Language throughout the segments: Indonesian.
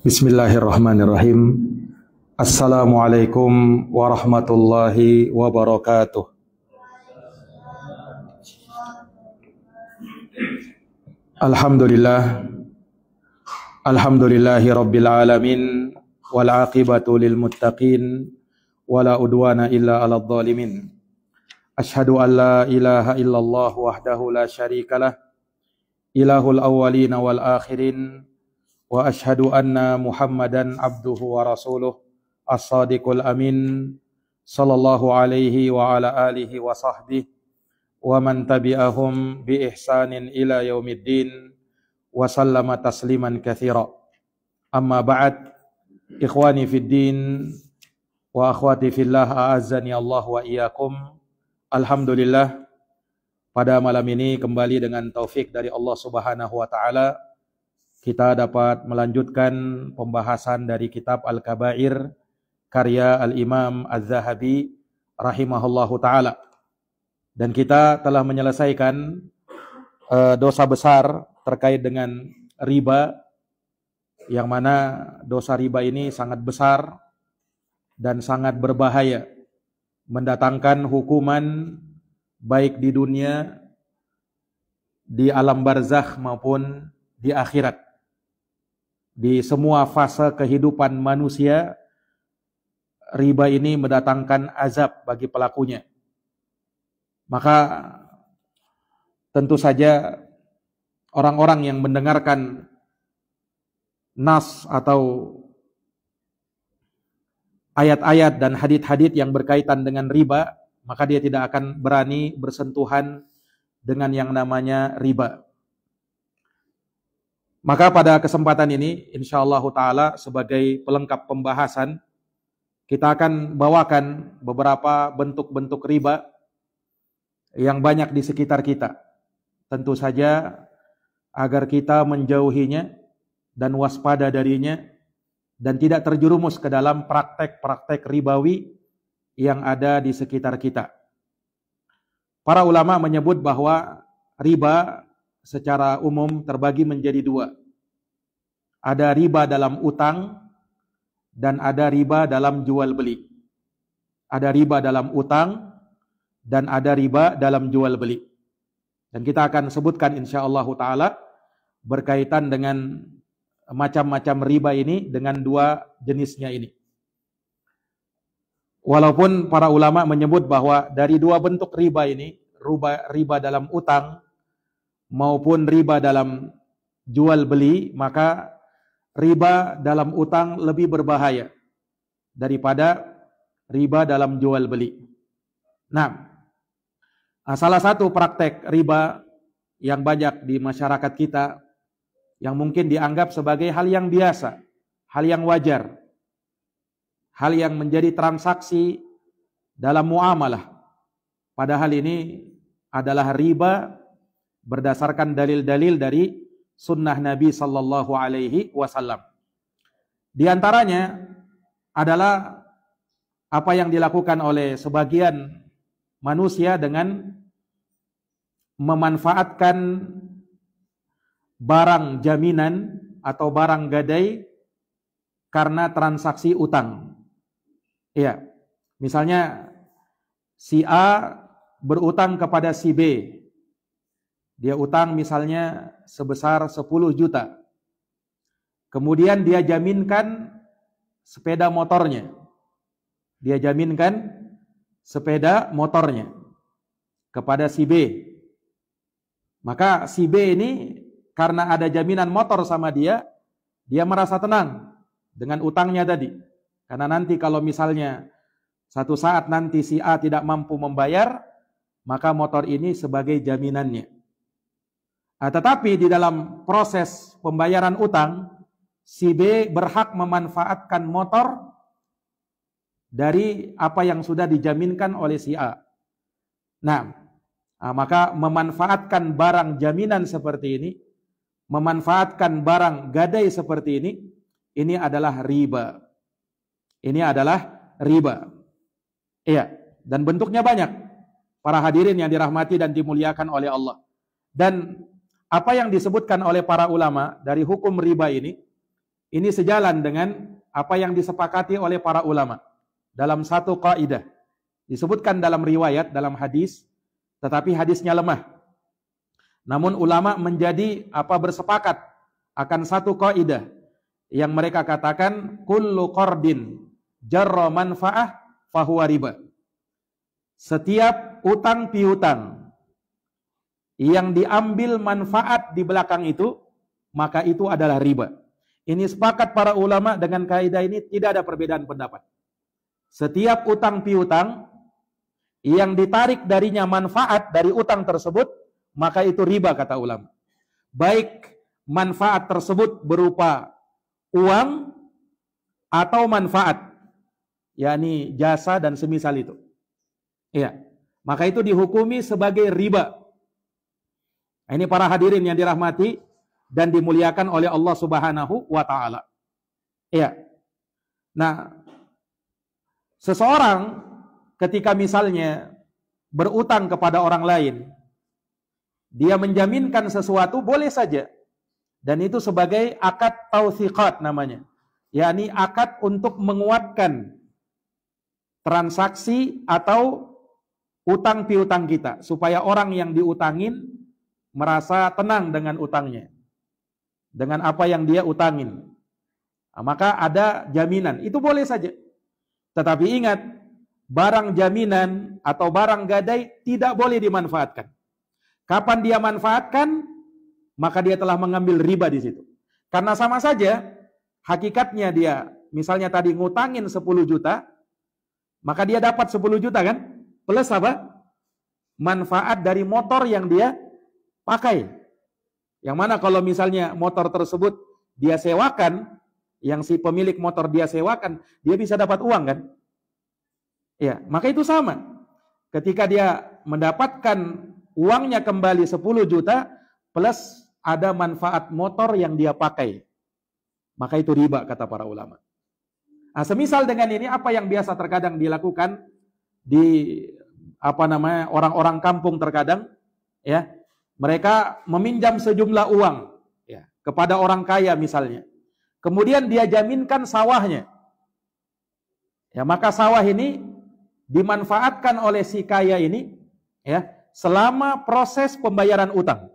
Bismillahirrahmanirrahim. Assalamualaikum warahmatullahi wabarakatuh. Alhamdulillahi rabbil alamin, wal aqibatu lil muttaqin, wala udwana illa 'alal zalimin. Asyhadu an la ilaha illallah wahdahu la syarikalah, ilahul awwalin wal akhirin. Wa ashhadu anna Muhammadan abduhu wa rasuluh as-sadiqul amin, sallallahu alaihi wa ala alihi wa sahbihi wa man tabi'ahum bi ihsanin ila yaumiddin wa sallama tasliman katsira. Amma ba'd, ikhwani fid din wa akhwati fillah, a'azzani Allah wa iyyakum. Alhamdulillah, pada malam ini kembali dengan taufik dari Allah Subhanahu wa taala kita dapat melanjutkan pembahasan dari kitab Al-Kabair karya Al-Imam Az-Zahabi rahimahullahu ta'ala. Dan kita telah menyelesaikan dosa besar terkait dengan riba, yang mana dosa riba ini sangat besar dan sangat berbahaya, mendatangkan hukuman baik di dunia, di alam barzakh maupun di akhirat. Di semua fase kehidupan manusia, riba ini mendatangkan azab bagi pelakunya. Maka tentu saja orang-orang yang mendengarkan nas atau ayat-ayat dan hadits-hadits yang berkaitan dengan riba, maka dia tidak akan berani bersentuhan dengan yang namanya riba. Maka pada kesempatan ini, insyaallah ta'ala, sebagai pelengkap pembahasan, kita akan bawakan beberapa bentuk-bentuk riba yang banyak di sekitar kita. Tentu saja agar kita menjauhinya dan waspada darinya, dan tidak terjerumus ke dalam praktek-praktek ribawi yang ada di sekitar kita. Para ulama menyebut bahwa riba secara umum terbagi menjadi dua. Ada riba dalam utang dan ada riba dalam jual beli. Ada riba dalam utang dan ada riba dalam jual beli. Dan kita akan sebutkan insyaallah ta'ala berkaitan dengan macam-macam riba ini dengan dua jenisnya ini. Walaupun para ulama menyebut bahwa dari dua bentuk riba ini, riba dalam utang maupun riba dalam jual beli, maka riba dalam utang lebih berbahaya daripada riba dalam jual beli. Nah, salah satu praktek riba yang banyak di masyarakat kita, yang mungkin dianggap sebagai hal yang biasa, hal yang wajar, hal yang menjadi transaksi dalam muamalah, padahal ini adalah riba berdasarkan dalil-dalil dari sunnah Nabi sallallahu alaihi wasallam. Di antaranya adalah apa yang dilakukan oleh sebagian manusia dengan memanfaatkan barang jaminan atau barang gadai karena transaksi utang. Iya, misalnya si A berutang kepada si B. Dia utang misalnya sebesar 10 juta. Kemudian dia jaminkan sepeda motornya. Dia jaminkan sepeda motornya kepada si B. Maka si B ini karena ada jaminan motor sama dia, dia merasa tenang dengan utangnya tadi. Karena nanti kalau misalnya Satu saat nanti si A tidak mampu membayar, maka motor ini sebagai jaminannya. Tetapi di dalam proses pembayaran utang, si B berhak memanfaatkan motor dari apa yang sudah dijaminkan oleh si A. Nah, maka memanfaatkan barang jaminan seperti ini, memanfaatkan barang gadai seperti ini adalah riba. Ini adalah riba. Iya, dan bentuknya banyak. Para hadirin yang dirahmati dan dimuliakan oleh Allah. Dan apa yang disebutkan oleh para ulama dari hukum riba ini sejalan dengan apa yang disepakati oleh para ulama dalam satu kaidah. Disebutkan dalam riwayat, dalam hadis, tetapi hadisnya lemah. Namun ulama menjadi bersepakat akan satu kaidah yang mereka katakan kullu qardin jarra manfaah fahuwa riba. Setiap utang piutang yang diambil manfaat di belakang itu, maka itu adalah riba. Ini sepakat para ulama dengan kaidah ini, tidak ada perbedaan pendapat. Setiap utang piutang yang ditarik darinya manfaat dari utang tersebut, maka itu riba kata ulama. Baik manfaat tersebut berupa uang atau manfaat, yakni jasa dan semisal itu. Iya, maka itu dihukumi sebagai riba. Ini para hadirin yang dirahmati dan dimuliakan oleh Allah Subhanahu wa taala. Iya. Nah, seseorang ketika misalnya berutang kepada orang lain, dia menjaminkan sesuatu, boleh saja. Dan itu sebagai akad tausiqat namanya. Yakni akad untuk menguatkan transaksi atau utang piutang kita, supaya orang yang diutangin merasa tenang dengan utangnya, dengan apa yang dia utangin. Maka ada jaminan, itu boleh saja. Tetapi ingat, barang jaminan atau barang gadai tidak boleh dimanfaatkan. Kapan dia manfaatkan, maka dia telah mengambil riba di situ. Karena sama saja, hakikatnya dia, misalnya tadi ngutangin 10 juta, maka dia dapat 10 juta kan? Plus apa? Manfaat dari motor yang dia pakai. Yang mana kalau misalnya motor tersebut dia sewakan, yang si pemilik motor dia sewakan, dia bisa dapat uang kan? Ya, maka itu sama. Ketika dia mendapatkan uangnya kembali 10 juta plus ada manfaat motor yang dia pakai, maka itu riba kata para ulama. Nah, semisal dengan ini, apa yang biasa terkadang dilakukan di orang-orang kampung terkadang, ya, mereka meminjam sejumlah uang, ya, kepada orang kaya misalnya. Kemudian dia jaminkan sawahnya. Ya, maka sawah ini dimanfaatkan oleh si kaya ini, ya, selama proses pembayaran utang.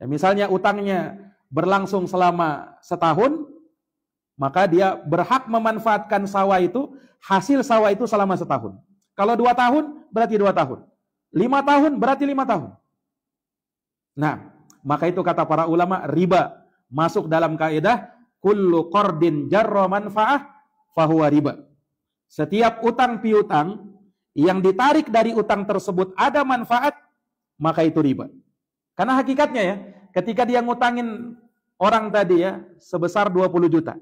Ya, misalnya utangnya berlangsung selama setahun, maka dia berhak memanfaatkan sawah itu, hasil sawah itu selama setahun. Kalau 2 tahun, berarti 2 tahun. 5 tahun, berarti 5 tahun. Nah, maka itu kata para ulama, riba masuk dalam kaidah kullu qardin jarra manfaah fahuwa riba. Setiap utang piutang yang ditarik dari utang tersebut ada manfaat, maka itu riba. Karena hakikatnya ya, ketika dia ngutangin orang tadi ya sebesar 20 juta,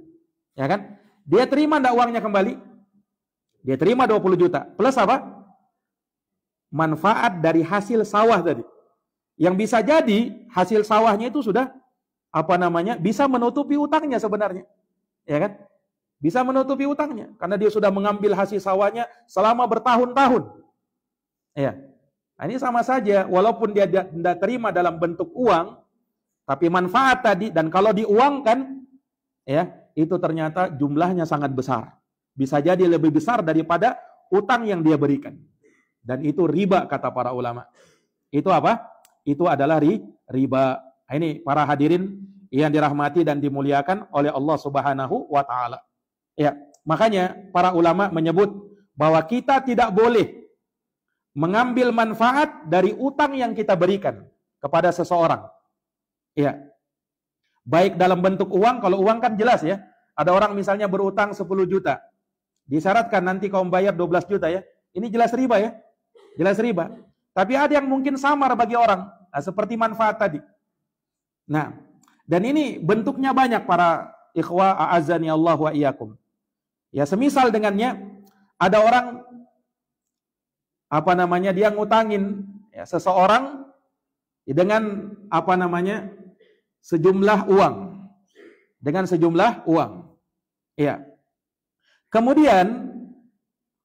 ya kan? Dia terima enggak uangnya kembali? Dia terima 20 juta. Plus apa? Manfaat dari hasil sawah tadi. Yang bisa jadi hasil sawahnya itu sudah bisa menutupi utangnya sebenarnya. Ya kan? Bisa menutupi utangnya karena dia sudah mengambil hasil sawahnya selama bertahun-tahun. Ya. Nah, ini sama saja, walaupun dia tidak terima dalam bentuk uang, tapi manfaat tadi, dan kalau diuangkan, ya, itu ternyata jumlahnya sangat besar. Bisa jadi lebih besar daripada utang yang dia berikan. Dan itu riba kata para ulama. Itu apa? Itu adalah riba. Ini para hadirin yang dirahmati dan dimuliakan oleh Allah Subhanahu wa taala. Ya, makanya para ulama menyebut bahwa kita tidak boleh mengambil manfaat dari utang yang kita berikan kepada seseorang. Ya. Baik dalam bentuk uang, kalau uang kan jelas ya. Ada orang misalnya berutang 10 juta. disyaratkan nanti kau bayar 12 juta ya. Ini jelas riba ya. Jelas riba. Tapi ada yang mungkin samar bagi orang, seperti manfaat tadi. Nah, dan ini bentuknya banyak para ikhwah a'azzani Allah wa iyyakum. Ya, semisal dengannya ada orang dia ngutangin ya, seseorang dengan sejumlah uang. Dengan sejumlah uang. Iya. Kemudian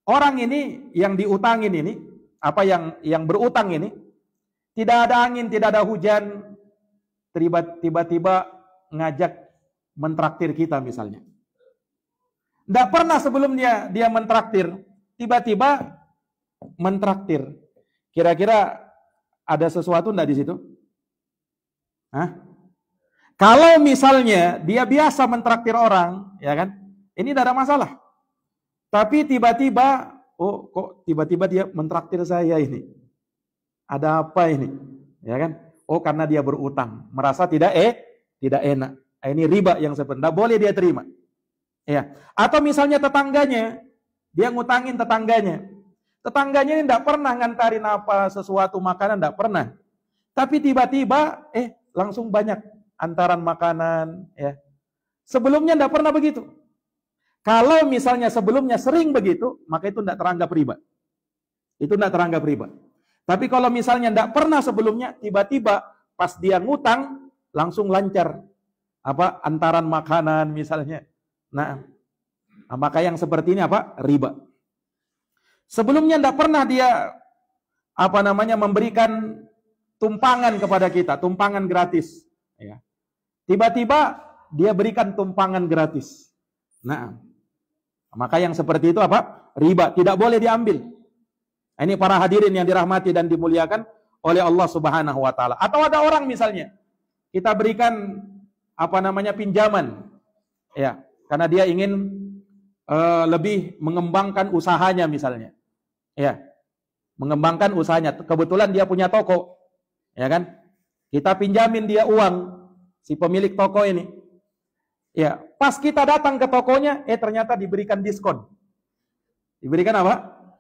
orang ini yang diutangin ini, yang berutang ini, tidak ada angin, tidak ada hujan, tiba-tiba ngajak mentraktir kita misalnya. Tidak pernah sebelumnya dia mentraktir, tiba-tiba mentraktir. Kira-kira ada sesuatu enggak di situ? Hah? Kalau misalnya dia biasa mentraktir orang, ya kan? Ini tidak ada masalah. Tapi tiba-tiba, kok tiba-tiba dia mentraktir saya ini? Ada apa ini? Ya kan? Karena dia berutang, merasa tidak enak. Ini riba yang sebenarnya boleh dia terima. Ya. Atau misalnya tetangganya, dia ngutangin tetangganya. Tetangganya ini tidak pernah ngantarin sesuatu makanan, tidak pernah. Tapi tiba-tiba, langsung banyak antaran makanan. Ya. Sebelumnya tidak pernah begitu. Kalau misalnya sebelumnya sering begitu, maka itu tidak teranggap riba. Itu tidak teranggap riba. Tapi kalau misalnya tidak pernah sebelumnya, tiba-tiba pas dia ngutang, langsung lancar. Antaran makanan misalnya. Nah, maka yang seperti ini riba. Sebelumnya tidak pernah dia memberikan tumpangan kepada kita, tumpangan gratis. Ya. Tiba-tiba dia berikan tumpangan gratis. Nah, maka yang seperti itu riba, tidak boleh diambil. Ini para hadirin yang dirahmati dan dimuliakan oleh Allah Subhanahu wa taala. Atau ada orang misalnya kita berikan pinjaman. Ya, karena dia ingin lebih mengembangkan usahanya misalnya. Ya. Mengembangkan usahanya. Kebetulan dia punya toko. Ya kan? Kita pinjamin dia uang si pemilik toko ini. Ya, pas kita datang ke tokonya, ternyata diberikan diskon. Diberikan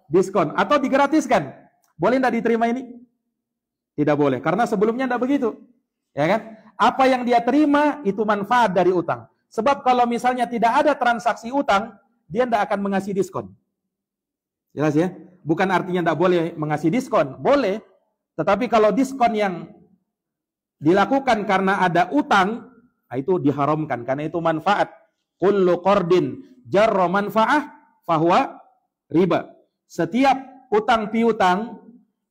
diskon atau digratiskan. Boleh tidak diterima ini? Tidak boleh, karena sebelumnya tidak begitu. Ya kan? Apa yang dia terima itu manfaat dari utang. Sebab kalau misalnya tidak ada transaksi utang, dia tidak akan mengasih diskon. Jelas ya? Bukan artinya tidak boleh mengasih diskon, boleh. Tetapi kalau diskon yang dilakukan karena ada utang, itu diharamkan karena itu manfaat. Kullu qardin jarra manfaah fahuwa riba. Setiap utang piutang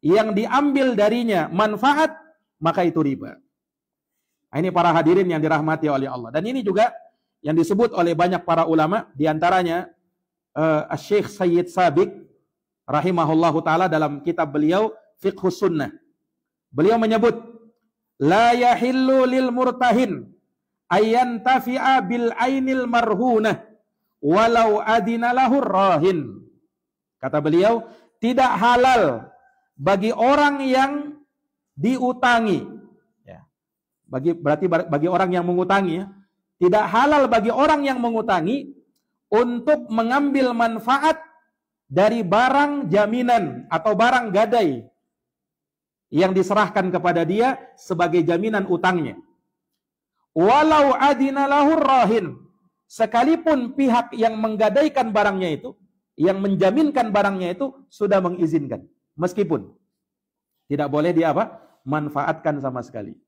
yang diambil darinya manfaat, maka itu riba. Ini para hadirin yang dirahmati oleh Allah. Dan ini juga yang disebut oleh banyak para ulama, diantaranya Syekh Sayyid Sabiq rahimahullahu ta'ala dalam kitab beliau Fiqhus Sunnah. Beliau menyebut, la yahillu lil murtahin ayyantafi'a bil ainil marhunah walau adina lahur rahin. Kata beliau, tidak halal bagi orang yang diutangi. Ya. Berarti bagi orang yang mengutangi ya. Tidak halal bagi orang yang mengutangi untuk mengambil manfaat dari barang jaminan atau barang gadai yang diserahkan kepada dia sebagai jaminan utangnya. Walau adina lahur rahin, sekalipun pihak yang menggadaikan barangnya itu, yang menjaminkan barangnya itu sudah mengizinkan, meskipun tidak boleh dia manfaatkan sama sekali.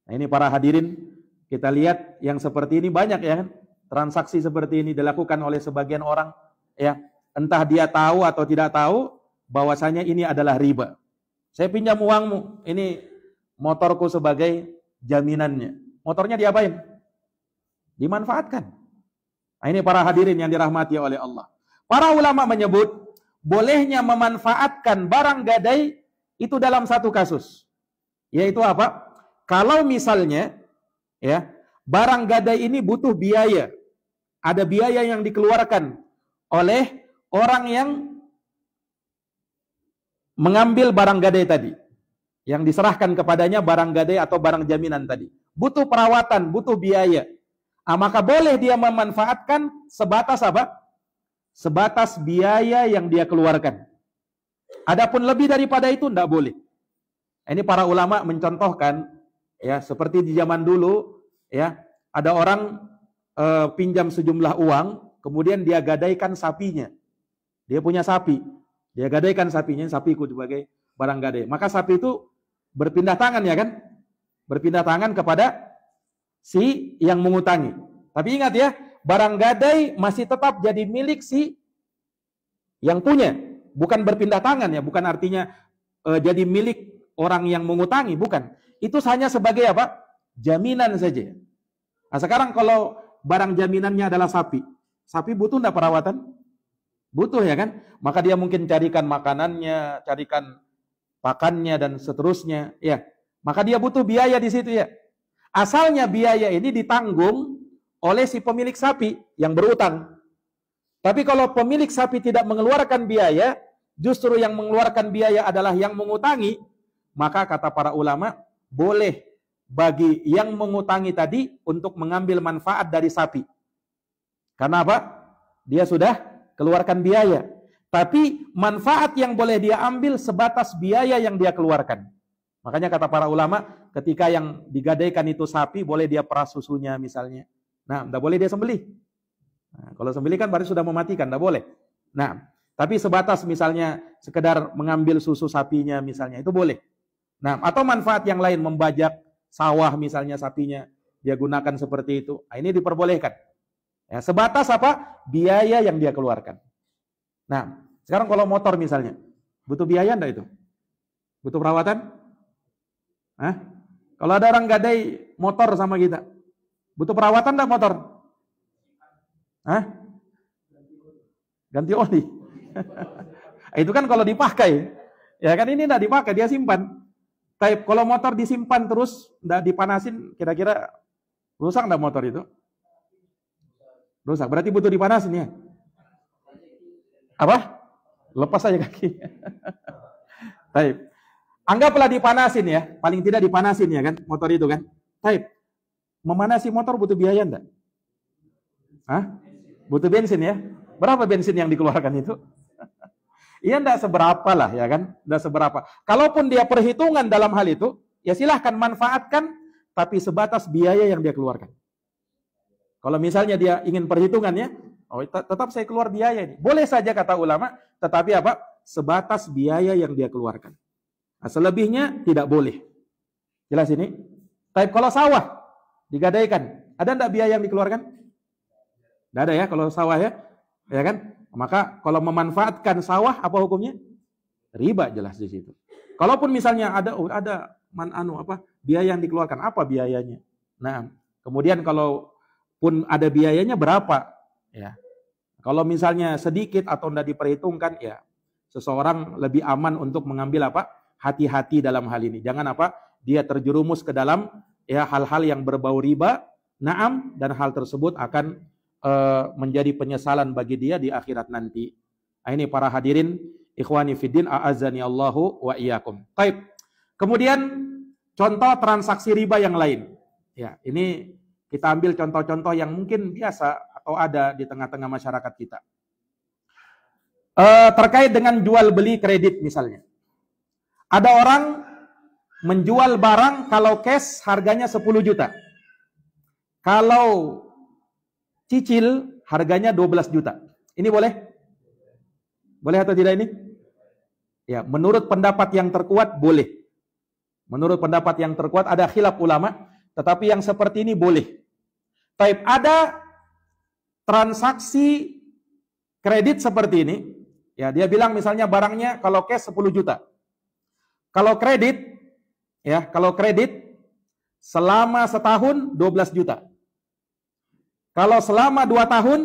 Nah, ini para hadirin, kita lihat yang seperti ini banyak ya kan, transaksi seperti ini dilakukan oleh sebagian orang ya, entah dia tahu atau tidak tahu bahwasanya ini adalah riba. Saya pinjam uangmu, ini motorku sebagai jaminannya. Motornya diapain? Dimanfaatkan. Nah, ini para hadirin yang dirahmati oleh Allah. Para ulama menyebut bolehnya memanfaatkan barang gadai itu dalam satu kasus. Yaitu apa? Kalau misalnya ya, barang gadai ini butuh biaya. Ada biaya yang dikeluarkan oleh orang yang mengambil barang gadai tadi. Yang diserahkan kepadanya barang gadai atau barang jaminan tadi. Butuh perawatan, butuh biaya. Maka boleh dia memanfaatkan sebatas apa? sebatas biaya yang dia keluarkan. Adapun lebih daripada itu tidak boleh. Ini para ulama mencontohkan, ya, seperti di zaman dulu, ya, ada orang pinjam sejumlah uang, kemudian dia gadaikan sapinya. Dia punya sapi, dia gadaikan sapinya, sapiku sebagai barang gadai. Maka sapi itu berpindah tangan, ya kan? Berpindah tangan kepada si yang mengutangi. Tapi ingat ya, barang gadai masih tetap jadi milik si yang punya. Bukan berpindah tangan ya, bukan artinya jadi milik orang yang mengutangi, bukan. Itu hanya sebagai apa? Jaminan saja. Nah, sekarang kalau barang jaminannya adalah sapi. Sapi butuh enggak perawatan? Butuh, ya kan? Maka dia mungkin carikan makanannya, carikan pakannya dan seterusnya, ya. Maka dia butuh biaya di situ, ya. Asalnya biaya ini ditanggung oleh si pemilik sapi yang berutang. Tapi kalau pemilik sapi tidak mengeluarkan biaya, justru yang mengeluarkan biaya adalah yang mengutangi, maka kata para ulama, boleh bagi yang mengutangi tadi untuk mengambil manfaat dari sapi. Karena apa? Dia sudah keluarkan biaya. Tapi manfaat yang boleh dia ambil sebatas biaya yang dia keluarkan. Makanya kata para ulama, ketika yang digadaikan itu sapi, boleh dia peras susunya misalnya. Nah, tidak boleh dia sembelih. Nah, kalau sembelih kan berarti sudah mematikan, tidak boleh. Nah, tapi sebatas misalnya sekedar mengambil susu sapinya misalnya, itu boleh. Nah, atau manfaat yang lain, membajak sawah misalnya sapinya, dia gunakan seperti itu. Nah, ini diperbolehkan. Ya, sebatas apa? Biaya yang dia keluarkan. Nah, sekarang kalau motor misalnya, butuh biaya enggak itu? Butuh perawatan? Hah? Kalau ada orang gadai motor sama kita, butuh perawatan enggak motor? Hah? Ganti oli. Itu kan kalau dipakai. Ya kan ini enggak dipakai, dia simpan. Tapi kalau motor disimpan terus, enggak dipanasin, kira-kira rusak enggak motor itu? Rusak, berarti butuh dipanasin ya? Apa? Lepas aja kaki. Baik. Anggaplah dipanasin ya, paling tidak dipanasin ya kan, motor itu kan. Baik. Memanasi motor butuh biaya enggak? Hah? Butuh bensin ya? Berapa bensin yang dikeluarkan itu? Iya enggak seberapa lah ya kan? Enggak seberapa. Kalaupun dia perhitungan dalam hal itu, ya silahkan manfaatkan, tapi sebatas biaya yang dia keluarkan. Kalau misalnya dia ingin perhitungannya, oh tetap saya keluar biaya ini. Boleh saja kata ulama, tetapi apa? Sebatas biaya yang dia keluarkan. Nah, selebihnya tidak boleh. Jelas ini? Tapi kalau sawah digadaikan, ada enggak biaya yang dikeluarkan? Enggak ada ya kalau sawah ya. Ya kan? Maka kalau memanfaatkan sawah apa hukumnya? Riba jelas di situ. Kalaupun misalnya ada biaya yang dikeluarkan, apa biayanya? Nah, kemudian kalau pun ada biayanya berapa? Ya. Kalau misalnya sedikit atau tidak diperhitungkan, ya seseorang lebih aman untuk mengambil apa? Hati-hati dalam hal ini. Jangan apa? Dia terjerumus ke dalam ya hal-hal yang berbau riba, naam, dan hal tersebut akan menjadi penyesalan bagi dia di akhirat nanti. Nah, ini para hadirin ikhwani fiddin, a'azzani Allahu wa iyyakum. Baik. Kemudian contoh transaksi riba yang lain. Ya, ini kita ambil contoh-contoh yang mungkin biasa atau ada di tengah-tengah masyarakat kita. Terkait dengan jual beli kredit misalnya. Ada orang menjual barang kalau cash harganya 10 juta. Kalau cicil harganya 12 juta. Ini boleh? Boleh atau tidak ini? Ya, menurut pendapat yang terkuat boleh. Menurut pendapat yang terkuat ada khilaf ulama, tetapi yang seperti ini boleh. Taib, ada transaksi kredit seperti ini. Ya, dia bilang misalnya barangnya kalau cash 10 juta. Kalau kredit, ya, kalau kredit selama setahun 12 juta. Kalau selama 2 tahun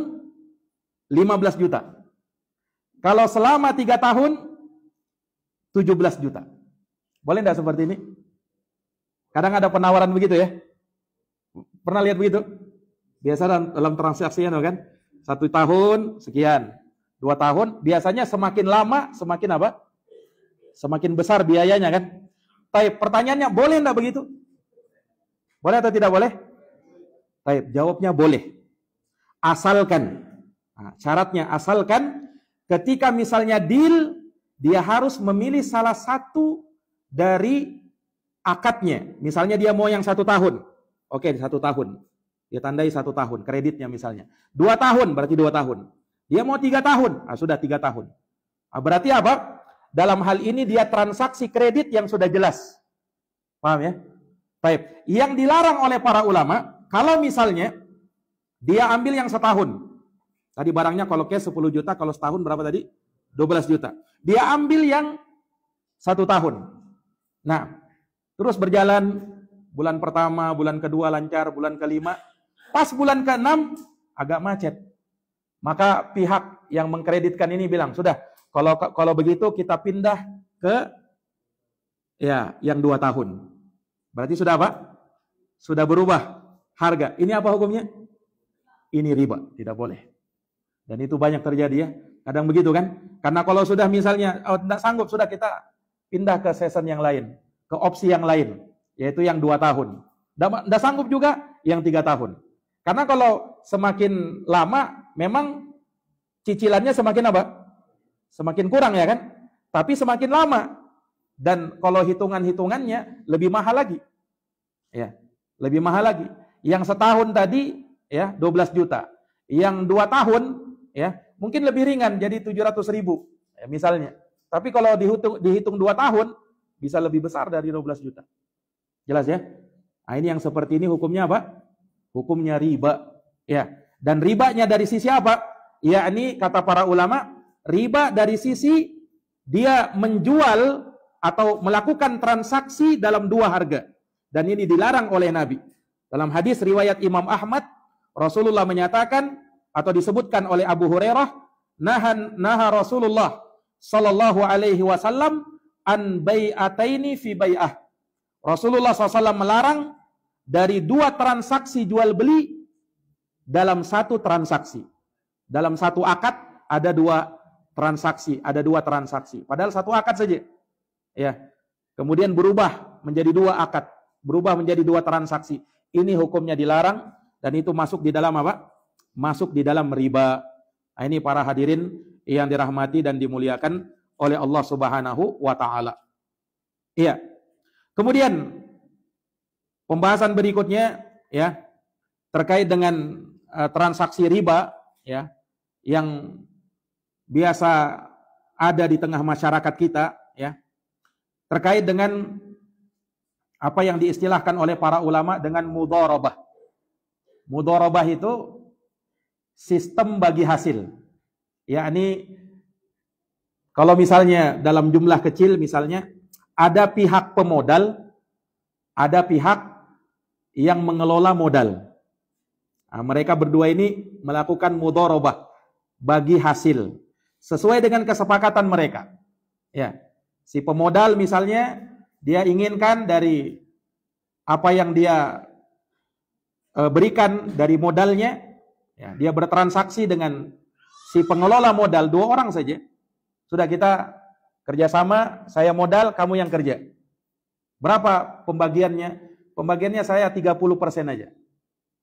15 juta. Kalau selama 3 tahun 17 juta. Boleh enggak seperti ini? Kadang ada penawaran begitu ya. Pernah lihat begitu? Biasa dalam transaksi kan? 1 tahun sekian, 2 tahun, biasanya semakin lama semakin apa? Semakin besar biayanya kan? Tapi pertanyaannya boleh enggak begitu? Boleh atau tidak boleh? Baik, jawabnya boleh. Asalkan Nah, syaratnya asalkan ketika misalnya deal, dia harus memilih salah satu dari akadnya. Misalnya dia mau yang 1 tahun. Oke, 1 tahun. Dia tandai 1 tahun, kreditnya misalnya. 2 tahun, berarti 2 tahun. Dia mau 3 tahun, sudah 3 tahun. Berarti apa? Dalam hal ini dia transaksi kredit yang sudah jelas. Paham ya? Baik. Yang dilarang oleh para ulama, kalau misalnya dia ambil yang setahun. Tadi barangnya kalau cash 10 juta, kalau setahun berapa tadi? 12 juta. Dia ambil yang 1 tahun. Nah, terus berjalan bulan pertama, bulan kedua lancar, bulan kelima. Pas bulan ke-6 agak macet. Maka pihak yang mengkreditkan ini bilang, sudah, kalau begitu kita pindah ke yang 2 tahun. Berarti sudah apa? Sudah berubah harga. Ini apa hukumnya? Ini riba, tidak boleh. Dan itu banyak terjadi ya. Kadang begitu kan? Karena kalau sudah misalnya tidak sanggup, sudah kita pindah ke season yang lain, ke opsi yang lain, yaitu yang 2 tahun. Tidak sanggup juga yang 3 tahun. Karena kalau semakin lama, memang cicilannya semakin apa? Semakin kurang ya kan? Tapi semakin lama. Dan kalau hitungan-hitungannya lebih mahal lagi. Ya, lebih mahal lagi. Yang setahun tadi ya 12 juta. Yang 2 tahun ya mungkin lebih ringan jadi 700.000 ya, misalnya. Tapi kalau dihitung 2 tahun bisa lebih besar dari 12 juta. Jelas ya? Nah, ini yang seperti ini hukumnya apa? Hukumnya riba. Ya. Dan ribanya dari sisi apa? Ya, ini kata para ulama, riba dari sisi dia menjual atau melakukan transaksi dalam 2 harga. Dan ini dilarang oleh Nabi. Dalam hadis riwayat Imam Ahmad, Rasulullah menyatakan atau disebutkan oleh Abu Hurairah, naha Rasulullah sallallahu alaihi wasallam an bai'ataini fi bai'ah. Rasulullah SAW melarang dari 2 transaksi jual beli dalam 1 transaksi. Dalam 1 akad ada 2 transaksi, Padahal 1 akad saja. Ya. Kemudian berubah menjadi 2 akad, berubah menjadi 2 transaksi. Ini hukumnya dilarang dan itu masuk di dalam apa? Masuk di dalam riba. Nah, ini para hadirin yang dirahmati dan dimuliakan oleh Allah Subhanahu wa taala. Iya. Kemudian pembahasan berikutnya ya terkait dengan transaksi riba ya yang biasa ada di tengah masyarakat kita ya. Terkait dengan apa yang diistilahkan oleh para ulama dengan mudharabah. Mudharabah itu sistem bagi hasil. Yakni kalau misalnya dalam jumlah kecil misalnya ada pihak pemodal, ada pihak yang mengelola modal. Nah, mereka berdua ini melakukan mudharabah, bagi hasil sesuai dengan kesepakatan mereka. Ya. Si pemodal misalnya dia inginkan dari apa yang dia berikan dari modalnya, ya, dia bertransaksi dengan si pengelola modal 2 orang saja. Sudah kita kerjasama, saya modal, kamu yang kerja. Berapa pembagiannya? Pembagiannya saya 30% aja.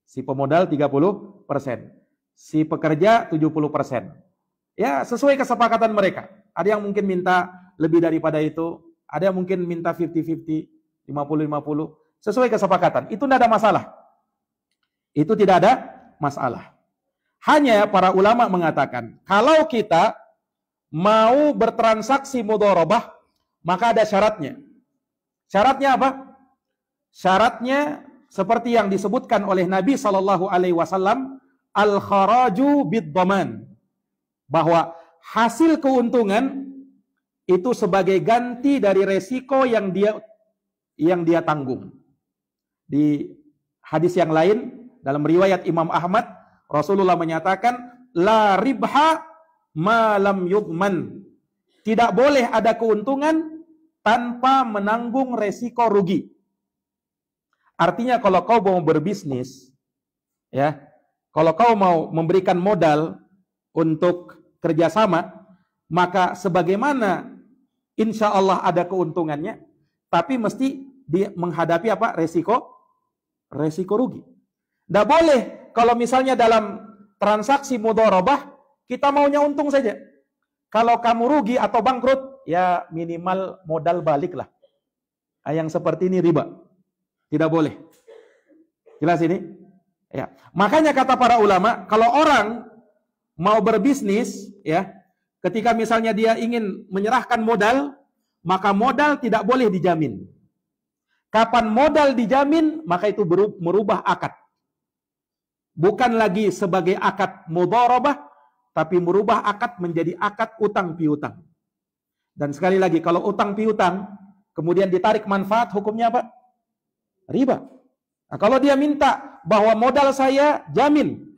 Si pemodal 30%. Si pekerja 70%. Ya, sesuai kesepakatan mereka. Ada yang mungkin minta lebih daripada itu. Ada yang mungkin minta 50-50, 50-50. Sesuai kesepakatan. Itu tidak ada masalah. Itu tidak ada masalah. Hanya para ulama mengatakan, kalau kita mau bertransaksi mudharabah, maka ada syaratnya. Syaratnya apa? Syaratnya seperti yang disebutkan oleh Nabi SAW, al-kharaju bid-dhaman. Bahwa hasil keuntungan itu sebagai ganti dari resiko yang dia tanggung. Di hadis yang lain, dalam riwayat Imam Ahmad, Rasulullah menyatakan, la ribha ma lam yudman. Tidak boleh ada keuntungan tanpa menanggung resiko rugi. Artinya kalau kau mau berbisnis, ya, kalau kau mau memberikan modal untuk kerjasama, maka sebagaimana insya Allah ada keuntungannya, tapi mesti dia menghadapi apa? Resiko rugi. Tidak boleh kalau misalnya dalam transaksi mudharabah Kita maunya untung saja. Kalau kamu rugi atau bangkrut, ya minimal modal balik lah. Yang seperti ini riba. Tidak boleh. Jelas ini? Ya. Makanya kata para ulama, kalau orang mau berbisnis, ya, ketika misalnya dia ingin menyerahkan modal, maka modal tidak boleh dijamin. Kapan modal dijamin, maka itu merubah akad. Bukan lagi sebagai akad mudharabah, tapi merubah akad menjadi akad utang piutang. Dan sekali lagi, kalau utang piutang, kemudian ditarik manfaat, hukumnya apa? Riba. Nah, kalau dia minta bahwa modal saya jamin,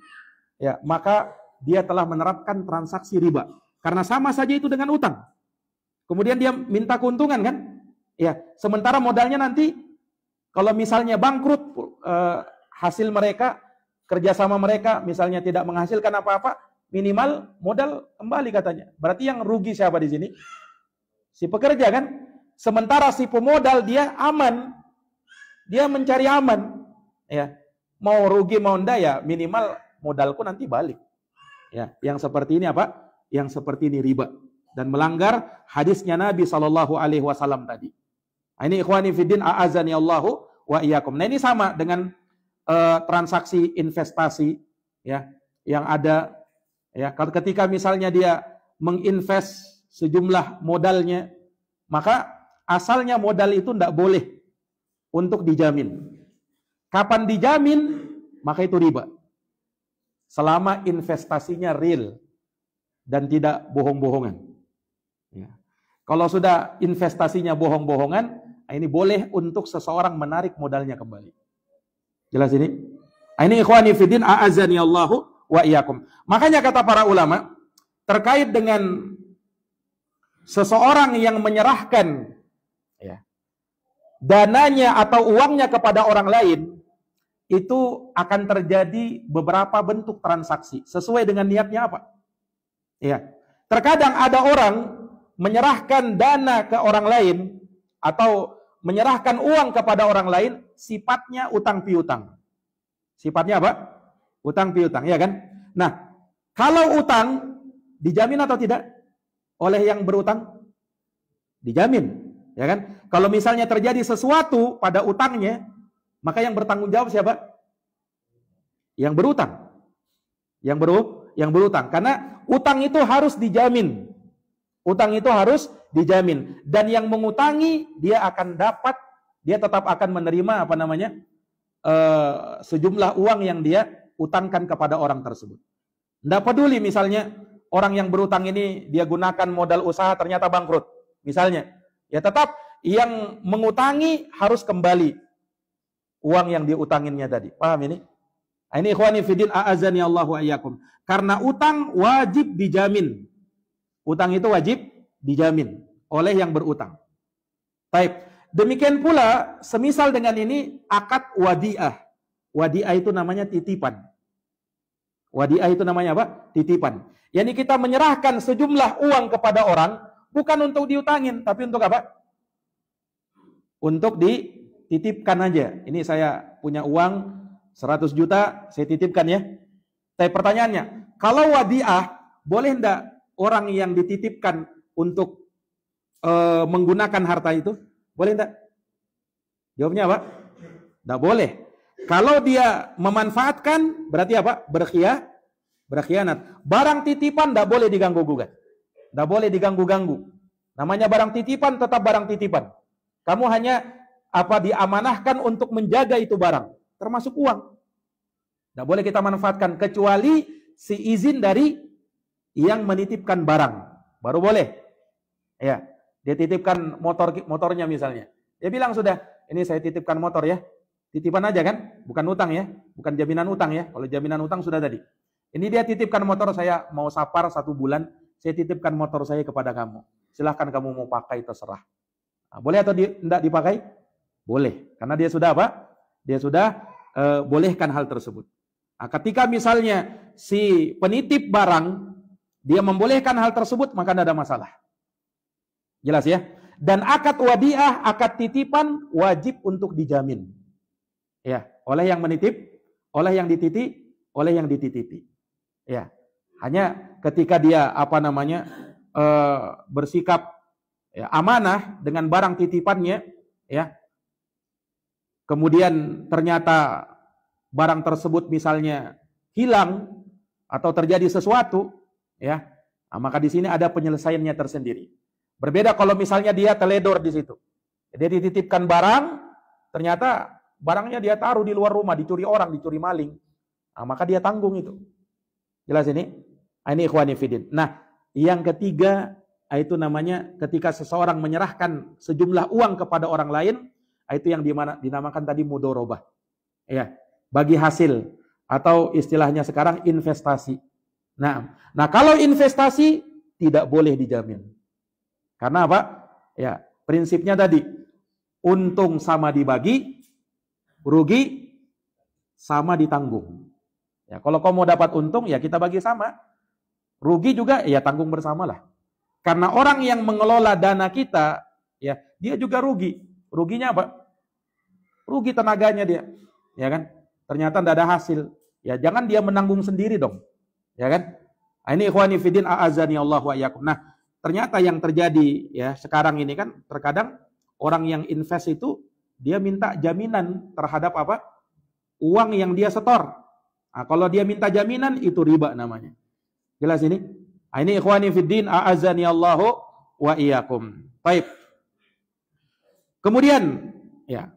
ya, maka dia telah menerapkan transaksi riba. Karena sama saja itu dengan utang. Kemudian dia minta keuntungan kan? Ya, sementara modalnya nanti kalau misalnya bangkrut, hasil mereka, kerjasama mereka misalnya tidak menghasilkan apa-apa, minimal modal kembali katanya. Berarti yang rugi siapa di sini? Si pekerja kan? Sementara si pemodal dia aman. Dia mencari aman. Ya. Mau rugi mau enggak ya minimal modalku nanti balik. Ya, yang seperti ini apa? Yang seperti ini riba dan melanggar hadisnya Nabi SAW tadi. Nah, ini ikhwani fiddin a'azani Allahu wa iyyakum. Nah, ini sama dengan transaksi investasi ya yang ada ya. Ketika misalnya dia menginvest sejumlah modalnya, maka asalnya modal itu tidak boleh untuk dijamin. Kapan dijamin, maka itu riba. Selama investasinya real dan tidak bohong-bohongan. Ya. Kalau sudah investasinya bohong-bohongan, ini boleh untuk seseorang menarik modalnya kembali. Jelas ini? Ini ikhwani fiddin a'azani Allahu wa iyyakum. Makanya kata para ulama, terkait dengan seseorang yang menyerahkan ya, dananya atau uangnya kepada orang lain, itu akan terjadi beberapa bentuk transaksi sesuai dengan niatnya apa. Ya. Terkadang ada orang menyerahkan dana ke orang lain atau menyerahkan uang kepada orang lain, sifatnya utang piutang. Sifatnya apa? Utang piutang, ya kan? Nah, kalau utang dijamin atau tidak oleh yang berutang? Dijamin, ya kan? Kalau misalnya terjadi sesuatu pada utangnya, maka yang bertanggung jawab siapa? Yang berutang. Yang berutang. Karena utang itu harus dijamin. Utang itu harus dijamin. Dan yang mengutangi, dia akan dapat, dia tetap akan menerima apa namanya, sejumlah uang yang dia utangkan kepada orang tersebut. Tidak peduli misalnya orang yang berutang ini dia gunakan modal usaha ternyata bangkrut. Misalnya, ya tetap yang mengutangi harus kembali uang yang diutanginnya tadi. Paham ini? Ini ikhwani fiddin a'azani Allahu ayyakum. Karena utang wajib dijamin. Utang itu wajib dijamin oleh yang berutang. Baik. Demikian pula semisal dengan ini akad wadi'ah. Wadi'ah itu namanya titipan. Wadi'ah itu namanya apa? Titipan. Yani kita menyerahkan sejumlah uang kepada orang bukan untuk diutangin, tapi untuk apa? Untuk dititipkan aja. Ini saya punya uang 100 juta, saya titipkan ya. Tapi pertanyaannya, kalau wadi'ah, boleh enggak orang yang dititipkan untuk menggunakan harta itu? Boleh enggak? Jawabnya apa? Enggak boleh. Kalau dia memanfaatkan, berarti apa? Berkhianat. Barang titipan enggak boleh diganggu-gugat. Enggak boleh diganggu-ganggu. Namanya barang titipan, tetap barang titipan. Kamu hanya diamanahkan untuk menjaga itu barang, termasuk uang. Tidak boleh kita manfaatkan kecuali si izin dari yang menitipkan barang, baru boleh. Ya, dia titipkan motornya misalnya. Dia bilang sudah, ini saya titipkan motor ya. Titipan aja kan, bukan utang ya, bukan jaminan utang ya. Kalau jaminan utang sudah tadi. Ini dia titipkan motor, saya mau safar 1 bulan, saya titipkan motor saya kepada kamu. Silahkan kamu mau pakai, terserah. Nah, boleh atau tidak dipakai? Boleh, karena dia sudah apa? Dia sudah bolehkan hal tersebut. Nah, ketika misalnya si penitip barang dia membolehkan hal tersebut, maka tidak ada masalah. Jelas ya? Dan akad wadi'ah, akad titipan wajib untuk dijamin. Ya, oleh yang menitip, oleh yang dititip, oleh yang dititipi. Ya. Hanya ketika dia bersikap ya, amanah dengan barang titipannya, ya, kemudian ternyata barang tersebut misalnya hilang atau terjadi sesuatu, ya, maka di sini ada penyelesaiannya tersendiri. Berbeda kalau misalnya dia teledor di situ, dia dititipkan barang, ternyata barangnya dia taruh di luar rumah, dicuri orang, dicuri maling, maka dia tanggung itu. Jelas ini? Ini ikhwani fiddin. Nah, yang ketiga itu namanya ketika seseorang menyerahkan sejumlah uang kepada orang lain, itu yang dinamakan tadi mudorobah. Ya, bagi hasil atau istilahnya sekarang investasi. Nah, kalau investasi tidak boleh dijamin. Karena apa? Ya, prinsipnya tadi untung sama dibagi, rugi sama ditanggung. Ya, kalau kau mau dapat untung ya kita bagi sama. Rugi juga ya tanggung bersamalah. Karena orang yang mengelola dana kita, ya, dia juga rugi. Ruginya apa? Rugi tenaganya dia. Ya kan? Ternyata tidak ada hasil. Ya, jangan dia menanggung sendiri dong. Ya kan? Ini ikhwani fiddin a'azani Allah wa iyyakum. Nah, ternyata yang terjadi ya sekarang ini kan terkadang orang yang invest itu dia minta jaminan terhadap apa? Uang yang dia setor. Nah, kalau dia minta jaminan itu riba namanya. Jelas ini? Ini ikhwani fiddin a'azani Allah wa iyyakum. Baik. Kemudian ya,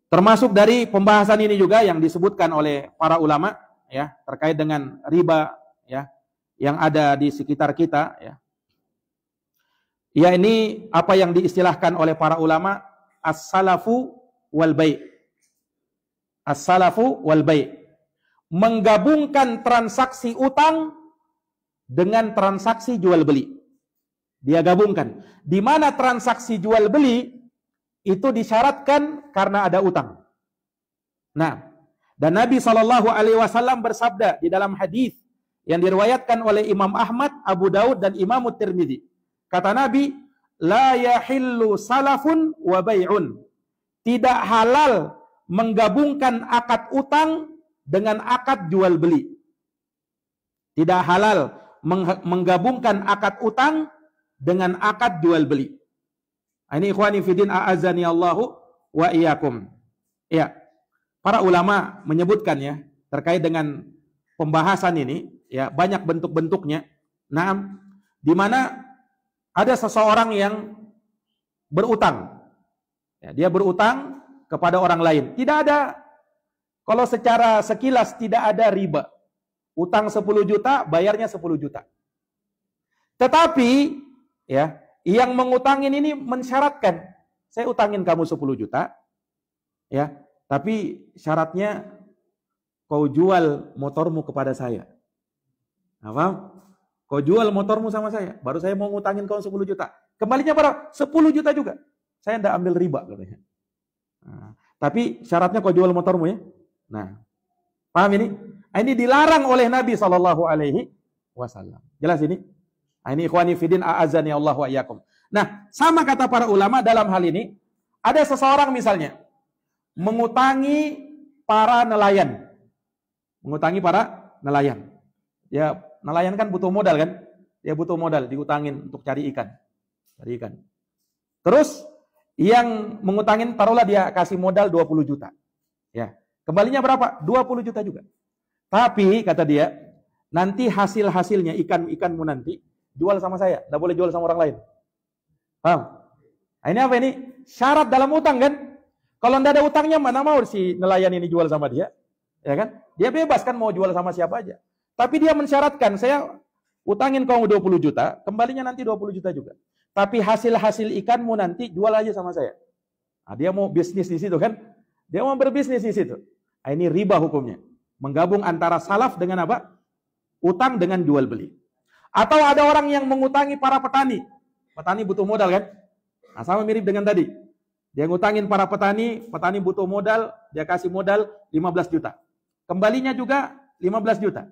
termasuk dari pembahasan ini juga yang disebutkan oleh para ulama ya terkait dengan riba ya yang ada di sekitar kita ya. Ya, ini apa yang diistilahkan oleh para ulama as-salafu wal bai'. As-salafu wal bai'. Menggabungkan transaksi utang dengan transaksi jual beli. Dia gabungkan. Di mana transaksi jual beli itu disyaratkan karena ada utang. Nah, dan Nabi SAW bersabda di dalam hadis yang diriwayatkan oleh Imam Ahmad, Abu Daud dan Imam Tirmidzi. Kata Nabi, la yahillu salafun wa bai'un. Tidak halal menggabungkan akad utang dengan akad jual beli. Tidak halal menggabungkan akad utang dengan akad jual beli. Ini ikhwani fiddin a'azani Allahu wa iyyakum. Ya. Para ulama menyebutkan ya terkait dengan pembahasan ini ya banyak bentuk-bentuknya. Nah, di mana ada seseorang yang berutang. Ya, dia berutang kepada orang lain. Tidak ada, kalau secara sekilas tidak ada riba. Utang 10 juta, bayarnya 10 juta. Tetapi ya, yang mengutangin ini mensyaratkan, saya utangin kamu 10 juta, ya, tapi syaratnya kau jual motormu kepada saya. Nah, paham? Kau jual motormu sama saya, baru saya mau ngutangin kau 10 juta. Kembalinya berapa? 10 juta juga. Saya tidak ambil riba katanya. Nah, tapi syaratnya kau jual motormu ya. Nah, paham ini? Ini dilarang oleh Nabi SAW. Jelas ini? Ini ikhwani fiddin a'azani Allah wa iyyakum. Nah, sama kata para ulama dalam hal ini, ada seseorang misalnya mengutangi para nelayan. Mengutangi para nelayan. Ya, nelayan kan butuh modal kan? Dia butuh modal diutangin untuk cari ikan. Cari ikan. Terus yang mengutangin taruhlah dia kasih modal 20 juta. Ya. Kembalinya berapa? 20 juta juga. Tapi kata dia, nanti hasil-hasilnya ikan-ikanmu nanti jual sama saya, tidak boleh jual sama orang lain. Paham? Nah, ini apa ini? Syarat dalam utang kan? Kalau tidak ada utangnya mana mau si nelayan ini jual sama dia? Ya kan? Dia bebas kan mau jual sama siapa aja. Tapi dia mensyaratkan, saya utangin kau 20 juta, kembalinya nanti 20 juta juga. Tapi hasil-hasil ikanmu nanti jual aja sama saya. Nah, dia mau bisnis di situ kan? Dia mau berbisnis di situ. Nah, ini riba hukumnya. Menggabung antara salaf dengan apa? Utang dengan jual beli. Atau ada orang yang mengutangi para petani. Petani butuh modal kan? Nah, sama mirip dengan tadi. Dia ngutangin para petani, petani butuh modal, dia kasih modal 15 juta. Kembalinya juga 15 juta.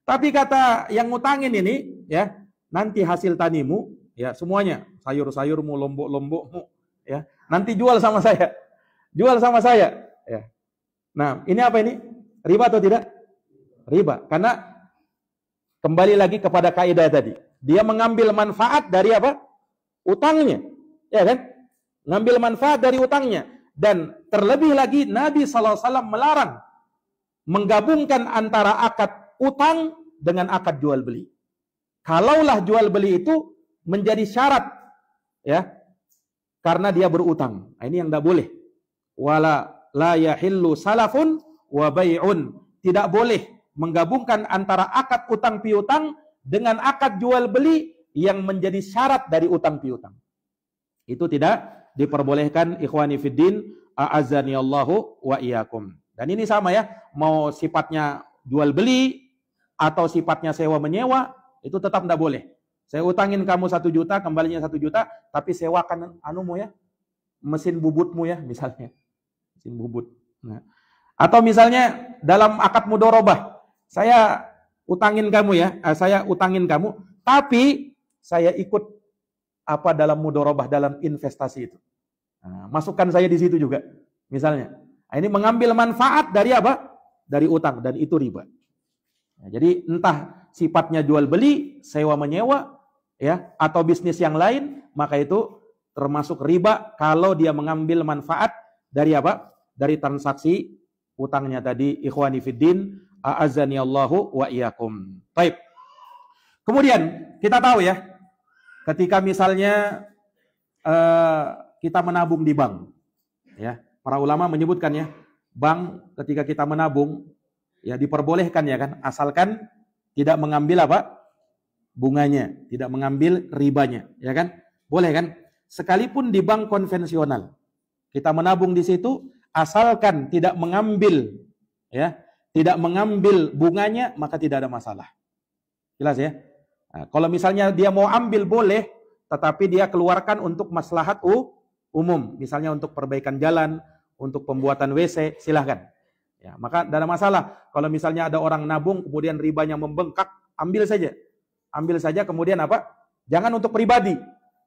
Tapi kata yang ngutangin ini, ya, nanti hasil tanimu, ya semuanya, sayur-sayurmu, lombok-lombokmu, ya, nanti jual sama saya. Jual sama saya. Ya. Nah, ini apa ini? Riba atau tidak? Riba. Karena Kembali lagi kepada kaidah tadi. Dia mengambil manfaat dari apa? Utangnya. Ya kan? Ngambil manfaat dari utangnya. Dan terlebih lagi Nabi SAW melarang menggabungkan antara akad utang dengan akad jual beli. Kalaulah jual beli itu menjadi syarat, ya, karena dia berutang. Nah, ini yang tidak boleh. Wala la yahillu salafun wa bai'un. Tidak boleh menggabungkan antara akad utang piutang dengan akad jual beli yang menjadi syarat dari utang piutang. Itu tidak diperbolehkan, ikhwani fiddin, a'azzani Allahu wa iyyakum. Dan ini sama ya, mau sifatnya jual beli atau sifatnya sewa menyewa, itu tetap tidak boleh. Saya utangin kamu 1 juta, kembalinya 1 juta, tapi sewakan anumu ya, mesin bubutmu ya, misalnya. Mesin bubut. Nah. Atau misalnya dalam akad mudharabah, saya utangin kamu ya, saya utangin kamu, tapi saya ikut apa dalam mudharabah, dalam investasi itu. Nah, masukkan saya di situ juga, misalnya. Nah, ini mengambil manfaat dari apa? Dari utang, dan itu riba. Nah, jadi entah sifatnya jual beli, sewa menyewa, ya, atau bisnis yang lain, maka itu termasuk riba kalau dia mengambil manfaat dari apa? Dari transaksi utangnya tadi, ikhwani fiddin, a'azzani Allahu wa iyyakum. Baik. Kemudian kita tahu ya, ketika misalnya kita menabung di bank, ya, para ulama menyebutkan ya, bank ketika kita menabung, ya diperbolehkan ya kan, asalkan tidak mengambil apa? Bunganya, tidak mengambil ribanya, ya kan? Boleh kan? Sekalipun di bank konvensional, kita menabung di situ, asalkan tidak mengambil, ya, tidak mengambil bunganya, maka tidak ada masalah. Jelas ya? Nah, kalau misalnya dia mau ambil boleh, tetapi dia keluarkan untuk maslahat umum, misalnya untuk perbaikan jalan, untuk pembuatan WC, silahkan. Ya, maka tidak ada masalah. Kalau misalnya ada orang nabung, kemudian ribanya membengkak, ambil saja. Ambil saja, kemudian apa? Jangan untuk pribadi,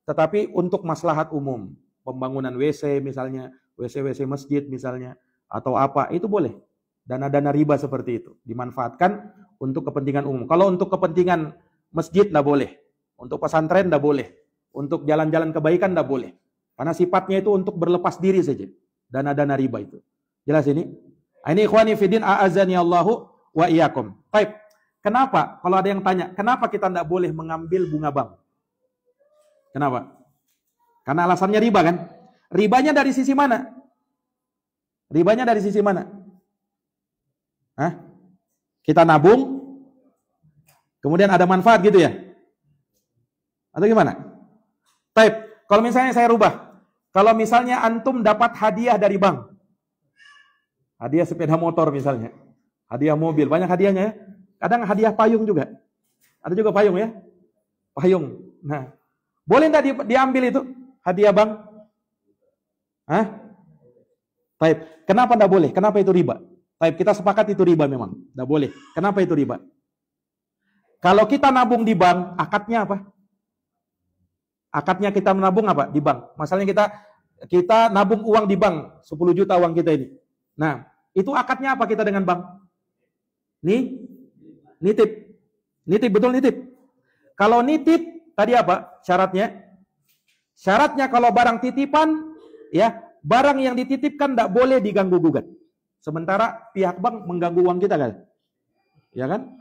tetapi untuk maslahat umum. Pembangunan WC misalnya, WC-WC masjid misalnya, atau apa, itu boleh. Dana-dana riba seperti itu dimanfaatkan untuk kepentingan umum. Kalau untuk kepentingan masjid tidak boleh, untuk pesantren tidak boleh, untuk jalan-jalan kebaikan tidak boleh. Karena sifatnya itu untuk berlepas diri saja, dana-dana riba itu. Jelas ini? Ini ikhwani fiddin, a'azzani Allahu wa iyyakum. Baik. Kenapa? Kalau ada yang tanya, kenapa kita tidak boleh mengambil bunga bank? Kenapa? Karena alasannya riba kan? Ribanya dari sisi mana? Ribanya dari sisi mana? Hah? Kita nabung, kemudian ada manfaat gitu ya? Atau gimana? Baik, kalau misalnya saya rubah. Kalau misalnya antum dapat hadiah dari bank. Hadiah sepeda motor misalnya. Hadiah mobil, banyak hadiahnya ya. Kadang hadiah payung juga. Ada juga payung ya. Payung. Nah, boleh enggak diambil itu hadiah bank? Hah? Baik. Kenapa enggak boleh? Kenapa itu riba? Baik, kita sepakat itu riba memang. Enggak boleh. Kenapa itu riba? Kalau kita nabung di bank, akadnya apa? Akadnya kita menabung apa? Di bank. Masalahnya kita nabung uang di bank, 10 juta uang kita ini. Nah, itu akadnya apa kita dengan bank? Nitip. Nitip, betul nitip. Kalau nitip, tadi apa syaratnya? Syaratnya kalau barang titipan, ya, barang yang dititipkan tidak boleh diganggu-gugat. Sementara pihak bank mengganggu uang kita kan? Ya kan?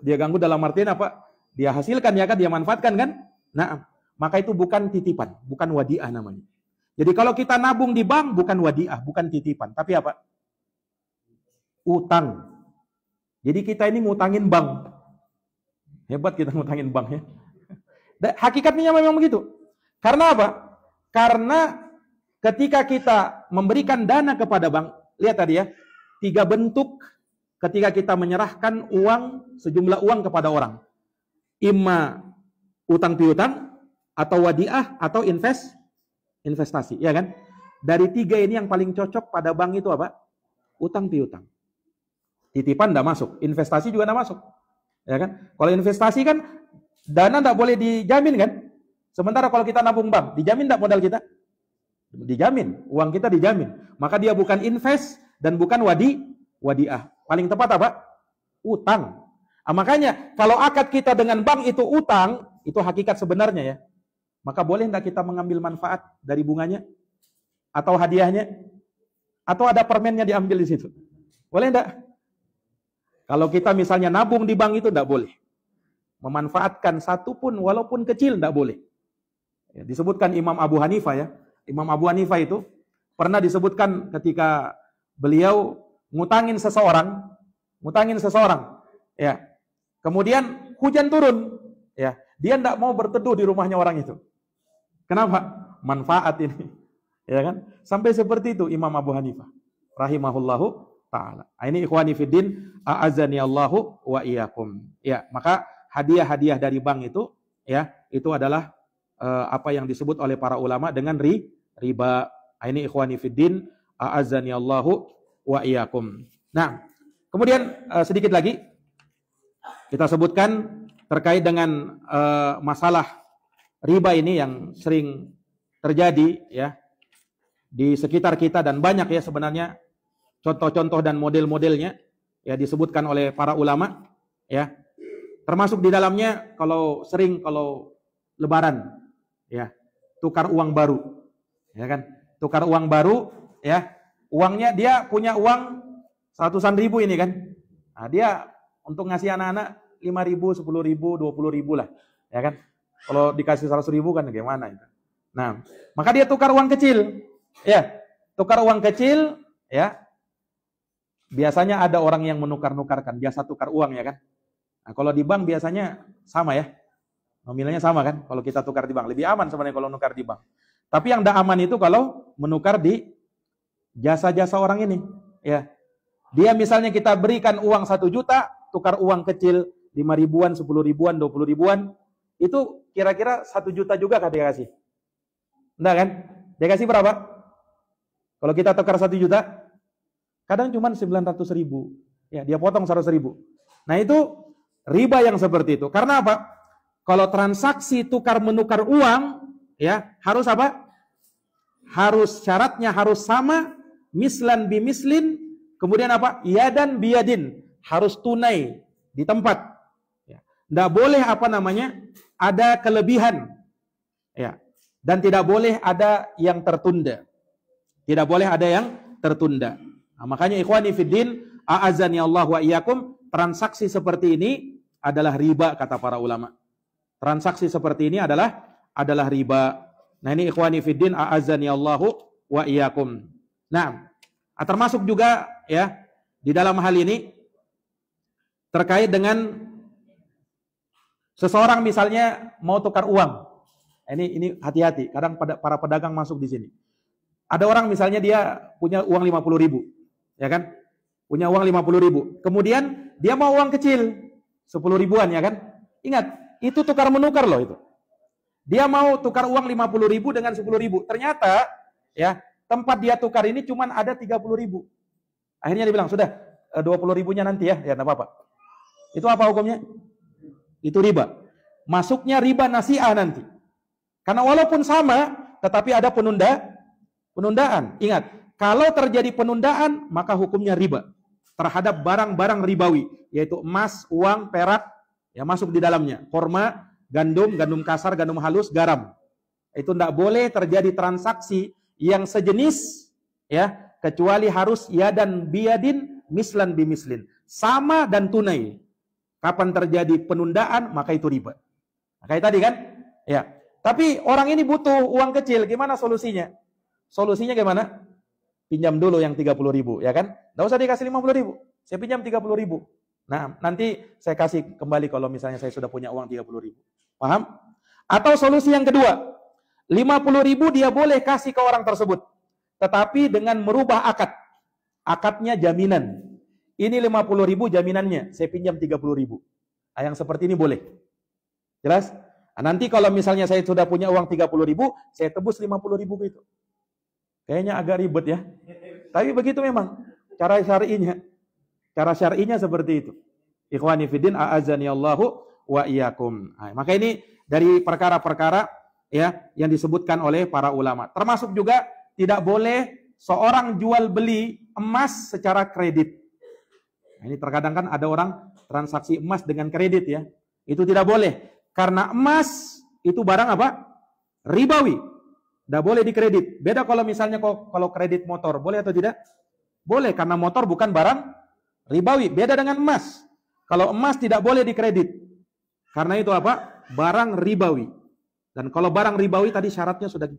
Dia ganggu dalam artian apa? Dia hasilkan ya kan? Dia manfaatkan kan? Nah, maka itu bukan titipan, bukan wadiah namanya. Jadi kalau kita nabung di bank, bukan wadiah, bukan titipan. Tapi apa? Utang. Jadi kita ini ngutangin bank. Hebat kita ngutangin bank ya. Hakikatnya memang begitu. Karena apa? Karena ketika kita memberikan dana kepada bank, lihat tadi ya, 3 bentuk ketika kita menyerahkan uang, sejumlah uang kepada orang. Imma utang piutang, atau wadiah, atau investasi, ya kan? Dari 3 ini yang paling cocok pada bank itu apa? Utang piutang. Titipan tidak masuk, investasi juga tidak masuk, ya kan? Kalau investasi kan dana tidak boleh dijamin kan? Sementara kalau kita nabung bank, dijamin tidak modal kita? Dijamin, uang kita dijamin. Maka dia bukan invest dan bukan wadiah. Paling tepat apa? Utang. Makanya kalau akad kita dengan bank itu utang, itu hakikat sebenarnya ya. Maka boleh enggak kita mengambil manfaat dari bunganya atau hadiahnya? Atau ada permennya diambil di situ? Boleh enggak? Kalau kita misalnya nabung di bank itu enggak boleh. Memanfaatkan satu pun walaupun kecil enggak boleh. Ya, disebutkan Imam Abu Hanifah ya. Imam Abu Hanifah itu pernah disebutkan ketika beliau ngutangin seseorang, ya. Kemudian hujan turun, ya. Dia enggak mau berteduh di rumahnya orang itu. Kenapa? Manfaat ini. Ya kan? Sampai seperti itu Imam Abu Hanifah rahimahullahu taala. Ini ikhwani fiddin, a'azani Allahu wa iyyakum. Ya, maka hadiah-hadiah dari bank itu ya, itu adalah apa yang disebut oleh para ulama dengan riba. Ini ikhwani fiddin, a'azani Allahu wa iyyakum. Nah, kemudian sedikit lagi kita sebutkan terkait dengan masalah riba ini yang sering terjadi ya di sekitar kita dan banyak ya sebenarnya contoh-contoh dan model-modelnya ya disebutkan oleh para ulama ya. Termasuk di dalamnya kalau lebaran ya, tukar uang baru. Ya kan? Tukar uang baru ya. Uangnya dia punya uang ratusan ribu ini kan. Nah, dia untuk ngasih anak-anak 5.000, 10.000, 20.000 lah. Ya kan? Kalau dikasih 100.000 kan gimana itu. Nah, maka dia tukar uang kecil. Ya, tukar uang kecil ya. Biasanya ada orang yang menukar-nukarkan, biasa tukar uang ya kan. Nah, kalau di bank biasanya sama ya. Nominalnya sama kan. Kalau kita tukar di bank lebih aman sebenarnya kalau nukar di bank. Tapi yang tidak aman itu kalau menukar di jasa-jasa orang ini, ya. Dia misalnya kita berikan uang 1 juta, tukar uang kecil 5 ribuan, 10 ribuan, 20 ribuan, itu kira-kira 1 juta juga kah dia kasih? Enggak kan? Dia kasih berapa? Kalau kita tukar 1 juta, kadang cuma 900.000. Ya, dia potong 100.000. Nah, itu riba yang seperti itu. Karena apa? Kalau transaksi tukar menukar uang, ya, harus apa? Harus syaratnya harus sama, mislan bimislin, kemudian apa? Yadan biyadin, harus tunai di tempat. Ya. Nggak boleh ada kelebihan. Ya. Dan tidak boleh ada yang tertunda. Tidak boleh ada yang tertunda. Nah, makanya ikhwani fiddin, a'azani Allah wa iyyakum, transaksi seperti ini adalah riba kata para ulama. Transaksi seperti ini adalah riba. Nah, ini ikhwani fiddin, a'azani Allah wa iyyakum. Nah, termasuk juga ya di dalam hal ini terkait dengan seseorang misalnya mau tukar uang. Ini hati-hati, kadang para pedagang masuk di sini. Ada orang misalnya dia punya uang 50.000, ya kan? Punya uang 50.000. Kemudian dia mau uang kecil 10 ribuan, ya kan? Ingat, itu tukar menukar loh itu. Dia mau tukar uang 50.000 dengan 10.000. Ternyata ya, tempat dia tukar ini cuma ada 30.000. Akhirnya dia bilang, "Sudah, 20.000-nya nanti ya." Ya, enggak apa-apa. Itu apa hukumnya? Itu riba. Masuknya riba nasi'ah nanti. Karena walaupun sama, tetapi ada penundaan. Ingat, kalau terjadi penundaan, maka hukumnya riba terhadap barang-barang ribawi, yaitu emas, uang, perak, yang masuk di dalamnya, korma, gandum kasar, gandum halus, garam. Itu tidak boleh terjadi transaksi yang sejenis, ya, kecuali harus yadan biyadin, mislan bimislin, sama dan tunai. Kapan terjadi penundaan, maka itu riba. Nah, kayak tadi kan, ya. Tapi orang ini butuh uang kecil, gimana solusinya? Solusinya gimana? Pinjam dulu yang 30.000, ya kan? Nggak usah dikasih 50.000, saya pinjam 30.000. Nah, nanti saya kasih kembali kalau misalnya saya sudah punya uang 30.000. Paham? Atau solusi yang kedua, 50.000 dia boleh kasih ke orang tersebut, tetapi dengan merubah akad. Akadnya jaminan. Ini 50.000 jaminannya, saya pinjam 30.000. Nah, yang seperti ini boleh. Jelas? Nah, nanti kalau misalnya saya sudah punya uang 30.000, saya tebus 50.000 itu. Kayaknya agak ribet ya. Tapi begitu memang cara syar'inya. Cara syar'inya seperti itu. Ikhwani fiddin, a'azani Allahu wa iyyakum. Nah, maka ini dari perkara-perkara ya yang disebutkan oleh para ulama. Termasuk juga tidak boleh seorang jual beli emas secara kredit. Nah, ini terkadang kan ada orang transaksi emas dengan kredit ya. Itu tidak boleh. Karena emas itu barang apa? Ribawi. Tidak boleh dikredit. Beda kalau misalnya kalau kredit motor, boleh atau tidak? Boleh, karena motor bukan barang ribawi. Beda dengan emas. Kalau emas tidak boleh dikredit. Karena itu apa? Barang ribawi. Dan kalau barang ribawi tadi syaratnya sudah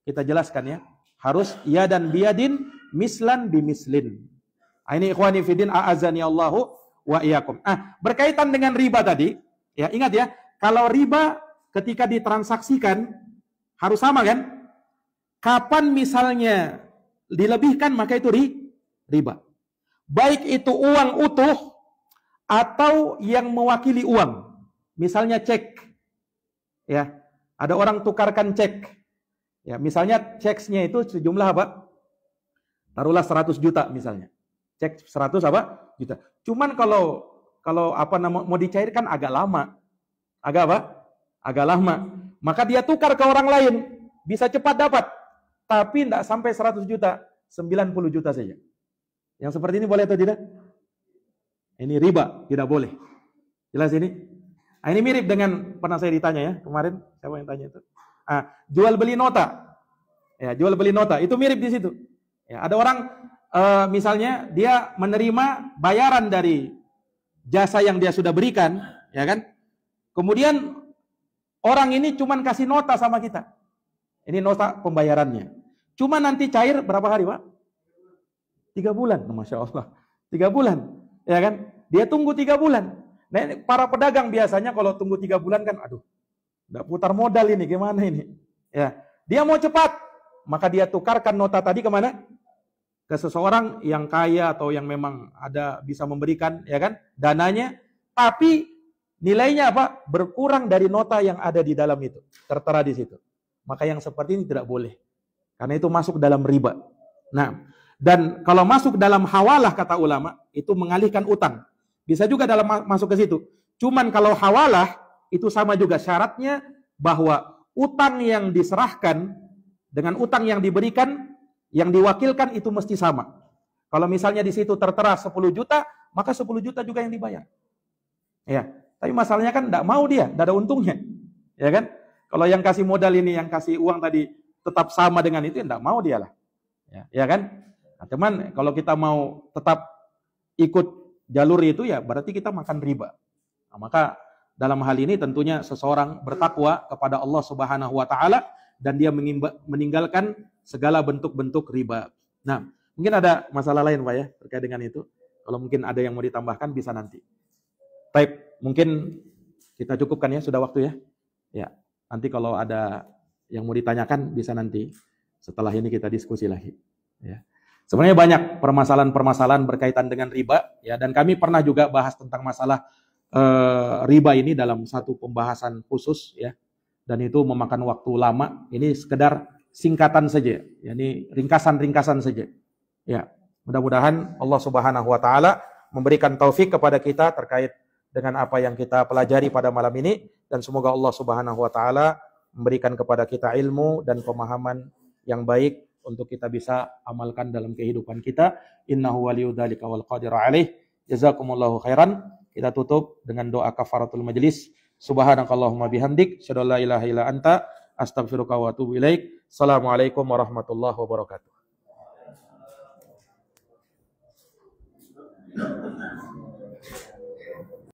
kita jelaskan ya. Harus ya dan biadin, mislan bimislin. Ini ikhwani fiddin, a'azani Allahu wa iyyakum. Berkaitan dengan riba tadi, ya ingat ya, kalau riba ketika ditransaksikan harus sama kan? Kapan misalnya dilebihkan maka itu riba. Baik itu uang utuh atau yang mewakili uang. Misalnya cek. Ya, ada orang tukarkan cek. Ya, misalnya ceknya itu sejumlah apa? Taruhlah 100 juta misalnya. Cek 100 apa? Juta. Cuman kalau mau dicairkan agak lama. Agak apa? Agak lama. Maka dia tukar ke orang lain. Bisa cepat dapat. Tapi tidak sampai 100 juta. 90 juta saja. Yang seperti ini boleh atau tidak? Ini riba. Tidak boleh. Jelas ini? Ini mirip dengan, pernah saya ditanya ya. Kemarin, siapa yang tanya itu? Jual beli nota. Ya, jual beli nota. Itu mirip di situ. Ya, ada orang, misalnya, dia menerima bayaran dari jasa yang dia sudah berikan. Ya kan? Kemudian, orang ini cuma kasih nota sama kita. Ini nota pembayarannya. Cuma nanti cair berapa hari, Pak? 3 bulan. Masya Allah. 3 bulan. Ya kan? Dia tunggu 3 bulan. Nah, para pedagang biasanya kalau tunggu 3 bulan kan, aduh, udah putar modal ini, gimana ini? Ya, dia mau cepat. Maka dia tukarkan nota tadi kemana? Ke seseorang yang kaya atau yang memang ada bisa memberikan, ya kan? Dananya. Tapi nilainya apa? Berkurang dari nota yang ada di dalam itu. Tertera di situ. Maka yang seperti ini tidak boleh. Karena itu masuk dalam riba. Nah, dan kalau masuk dalam hawalah kata ulama, itu mengalihkan utang. Bisa juga dalam masuk ke situ. Cuman kalau hawalah, itu sama juga syaratnya bahwa utang yang diserahkan dengan utang yang diberikan, yang diwakilkan itu mesti sama. Kalau misalnya di situ tertera 10 juta, maka 10 juta juga yang dibayar. Ya, tapi masalahnya kan tidak mau dia, tidak ada untungnya. Ya kan? Kalau yang kasih modal ini, yang kasih uang tadi tetap sama dengan itu, tidak mau dia lah. Ya kan? Nah, cuman kalau kita mau tetap ikut jalur itu, ya berarti kita makan riba. Nah, maka dalam hal ini tentunya seseorang bertakwa kepada Allah Subhanahu wa taala dan dia meninggalkan segala bentuk-bentuk riba. Nah, mungkin ada masalah lain Pak ya terkait dengan itu. Kalau mungkin ada yang mau ditambahkan bisa nanti. Baik, mungkin kita cukupkan ya, sudah waktu ya. Ya, nanti kalau ada yang mau ditanyakan bisa nanti setelah ini kita diskusi lagi. Ya. Sebenarnya banyak permasalahan-permasalahan berkaitan dengan riba, ya. Dan kami pernah juga bahas tentang masalah riba ini dalam satu pembahasan khusus, ya. Dan itu memakan waktu lama. Ini sekedar singkatan saja, ya. Ini ringkasan-ringkasan saja. Ya, mudah-mudahan Allah Subhanahu Wa Taala memberikan taufik kepada kita terkait dengan apa yang kita pelajari pada malam ini, dan semoga Allah Subhanahu Wa Taala memberikan kepada kita ilmu dan pemahaman yang baik untuk kita bisa amalkan dalam kehidupan kita. Innahu waliyudzalika wal qadiru alaih. Jazakumullahu khairan. Kita tutup dengan doa kafaratul majlis. Subhanakallahumma bihamdik, asyhadu an la ilaha illa anta, astaghfiruka wa atubu ilaik. Assalamualaikum warahmatullahi wabarakatuh.